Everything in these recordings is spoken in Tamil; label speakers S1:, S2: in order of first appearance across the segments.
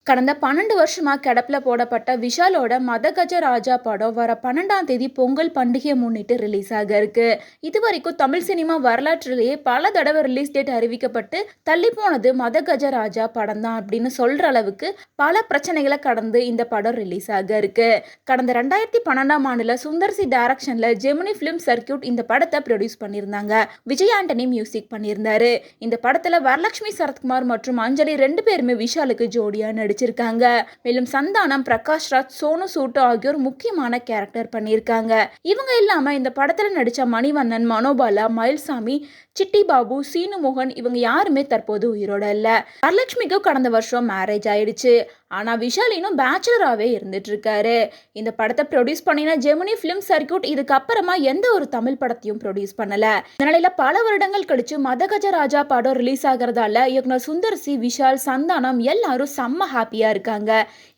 S1: கடந்த 12 வருஷமா கிடப்பில் போடப்பட்ட விஷாலோட மதகஜ ராஜா படம் வர 12ஆம் தேதி பொங்கல் பண்டிகையை முன்னிட்டு ரிலீஸ் ஆக இருக்கு. இது வரைக்கும் தமிழ் சினிமா வரலாற்றிலேயே பல தடவை ரிலீஸ் டேட் அறிவிக்கப்பட்டு தள்ளி போனது மதகஜ ராஜா படம் தான் அப்படின்னு சொல்ற அளவுக்கு பல பிரச்சனைகளை கடந்து இந்த படம் ரிலீஸ் ஆக இருக்கு. கடந்த 2012ஆம் ஆண்டுல சுந்தர்சி டைரக்ஷன்ல ஜெமினி பிலிம் சர்க்கியூட் இந்த படத்தை ப்ரொடியூஸ் பண்ணியிருந்தாங்க. விஜய் ஆண்டனி மியூசிக் பண்ணியிருந்தாரு. இந்த படத்துல வரலட்சுமி சரத்குமார் மற்றும் அஞ்சலி 2 பேருமே விஷாலுக்கு ஜோடியா நடிச்சிருக்காங்க. மேலும் சந்தானம், பிரகாஷ் ராஜ், சோனு சூட் ஆகியோர் முக்கியமான கேரக்டர் பண்ணியிருக்காங்க. இவங்க இல்லாம இந்த படத்துல நடிச்ச மணிவண்ணன், மனோபாலா, மயில்சாமி, சிட்டி பாபு, சீனு மோகன் இவங்க யாருமே தற்போது உயிரோட இல்ல. வரலட்சுமிக்கும் கடந்த வருஷம் மேரேஜ் ஆயிடுச்சு. ஆனா விஷால் இன்னும் பேச்சுலராகவே இருந்துட்டு இருக்காரு. இந்த படத்தை ப்ரொடியூஸ் பண்ணின ஜெமினி பிலிம் சர்க்கியூட் இதுக்கப்புறமா எந்த ஒரு தமிழ் படத்தையும் ப்ரொடியூஸ் பண்ணல. இந்த நிலையில பல வருடங்கள் கழிச்சு மதகஜ ராஜா படம் ரிலீஸ் ஆகிறதால இயக்குனர் சுந்தர்சி, விஷால், சந்தானம் எல்லாரும் செம்ம ஹாப்பியா இருக்காங்க.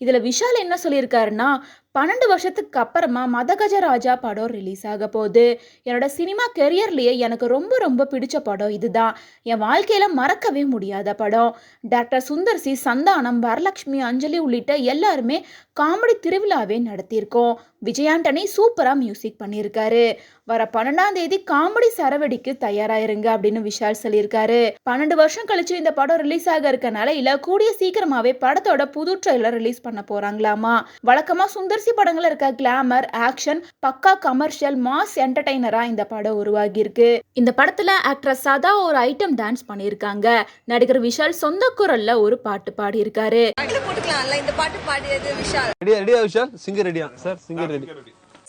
S1: இதுல விஷால் என்ன சொல்லியிருக்காருன்னா, 12 வருஷத்துக்கு அப்புறமா மதகஜ ராஜா படம் ரிலீஸ் ஆக போகுது. என்னோட சினிமா கெரியர்லேயே எனக்கு ரொம்ப ரொம்ப பிடிச்ச படம் இதுதான். என் வாழ்க்கையில மறக்கவே முடியாத படம். டாக்டர் சுந்தர்சி, சந்தானம், வரலட்சுமி, அஞ்சலி உள்ளிட்ட எல்லாருமே காமெடி திருவிழாவே நடத்தியிருக்கோம். விஜய் ஆண்டனி சூப்பரா மியூசிக் பண்ணியிருக்காரு. வர 12ஆம் தேதி காமெடி சரவெடிக்கு தயாராயிருங்க அப்படின்னு விஷால் சொல்லியிருக்காரு. 12 வருஷம் கழிச்சு இந்த படம் ரிலீஸ் ஆக இருக்கனால இல்ல கூடிய சீக்கிரமாவே படத்தோட புது ட்ரெய்லர் ரிலீஸ் பண்ண போறாங்களாமா. வழக்கமா சுந்தர்சி படங்கள்ல இருக்க கிளாமர், ஆக்ஷன், பக்கா கமர்ஷியல், மாஸ் என்டர்டைனரா இந்த படம் உருவாகி இருக்கு. இந்த படத்துல ஆக்ட்ரஸ் சதா ஒரு ஐட்டம் டான்ஸ் பண்ணியிருக்காங்க. நடிகர் விஷால் சொந்த குரல்ல ஒரு பாட்டு பாடியிருக்காரு.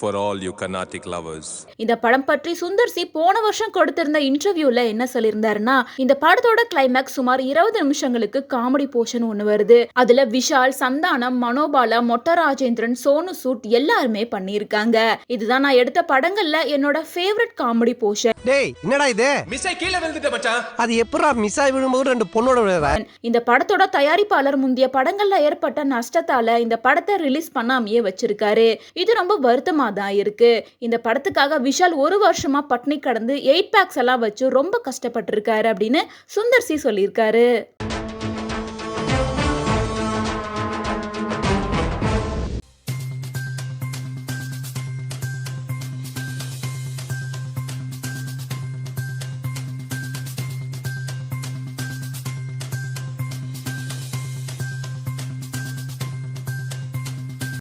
S2: For all you Carnatic lovers.
S1: இந்த படம் பற்றி சுந்தர்சி போன வருஷம் கொடுத்திருந்த இன்டர்வியூல என்ன சொல்லியிருந்தாருன்னா, இந்த படத்தோட கிளைமேக்ஸ் சுமார் 20 நிமிஷங்களுக்கு காமெடி போர்ஷன் ஒன்று வருது. அதுல விஷால், சந்தானம், மனோபாலா, மொட்ட ராஜேந்திரன், சோனு சூட் எல்லாருமே பண்ணியிருக்காங்க. இதுதான் நான் எடுத்த படங்கள்ல என்னோட ஃபேவரட் காமெடி போர்ஷன்.
S3: டேய் என்னடா இது?
S2: மிஸ்ஸை கீழ விழுந்துட்ட மச்சான்.
S3: அது எப்பறா மிஸ் ஆயி விழும்போது ரெண்டு பொண்ணோட விழுறா?
S1: இந்த படத்தோட தயாரிப்பாளர் முந்தைய படங்கள்ல ஏற்பட்ட நஷ்டத்தால இந்த படத்தை ரிலீஸ் பண்ணாமையே வச்சிருக்காரு. இது ரொம்ப வருத்தமா தான் இருக்கு. இந்த படத்துக்காக விஷால் 1 வருஷமா பட்னி கடந்து 8 பேக்ஸ் எல்லாம் வச்சு ரொம்ப கஷ்டப்பட்டிருக்காரு அப்படின்னு சுந்தர்சி சொல்லியிருக்காரு.